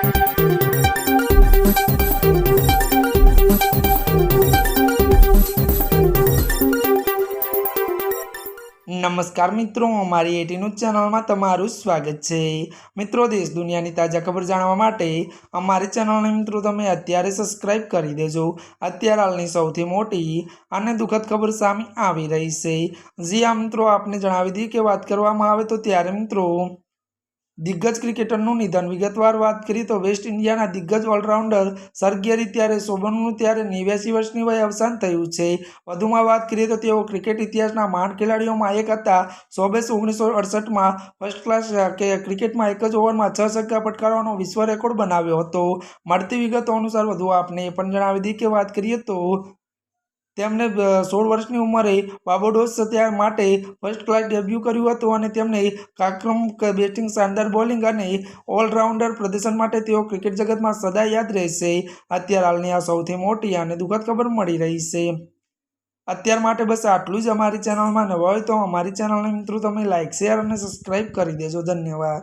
नमस्कार मित्रों, अमारी एटी न्यूज चैनल में तमारुं स्वागत है। मित्रों, देश दुनियानी ताजा खबर जाणवा माटे अमारी चैनल ने मित्रों तमे अत्यारे सब्सक्राइब करी देजो। अत्यारे हालनी सौथी मोटी अने दुखद खबर सामे आवी रही छे। जी आ मित्रों, आपने जणावी दी के बात करवामां आवे तो त्यारे मित्रों दिग्गज क्रिकेटरનું નિધન વિગતવાર વાત કરીએ તો વેસ્ટ ઇન્ડિયાના દિગ્ગજ ઓલરાઉન્ડર સર્ગિયરી ત્યારે સોબર્નનું ત્યારે 89 વર્ષની વયે અવસાન થયું છે। વધુમાં વાત કરીએ તો તેઓ ક્રિકેટ ઇતિહાસના મહાન ખેલાડીઓમાં એક હતા। સોબેસ 1968માં ફર્સ્ટ ક્લાસ ક્રિકેટમાં એક જ ઓવરમાં 6 છગ્ગા ફટકારવાનો વિશ્વ રેકોર્ડ બનાવ્યો હતો। મળતી વિગતો અનુસાર વધુ આપને એ પણ જણાવી દી કે વાત કરીએ તો તેમને 16 વર્ષની ઉંમરે બાર્બાડોસ માટે ફર્સ્ટ ક્લાસ ડેબ્યુ કર્યું હતું અને તેમને આક્રમક બેટિંગ, શાનદાર બોલિંગ અને ઓલરાઉન્ડર પ્રદર્શન માટે તેઓ ક્રિકેટ જગતમાં સદાય યાદ રહેશે। અત્યારે હાલની આ સૌથી મોટી અને દુઃખદ ખબર મળી રહી છે। અત્યાર માટે બસ આટલું જ। અમારી ચેનલમાં નવા હોય તો અમારી ચેનલને મિત્રો તમે લાઇક, શેર અને સબસ્ક્રાઇબ કરી દેજો। ધન્યવાદ।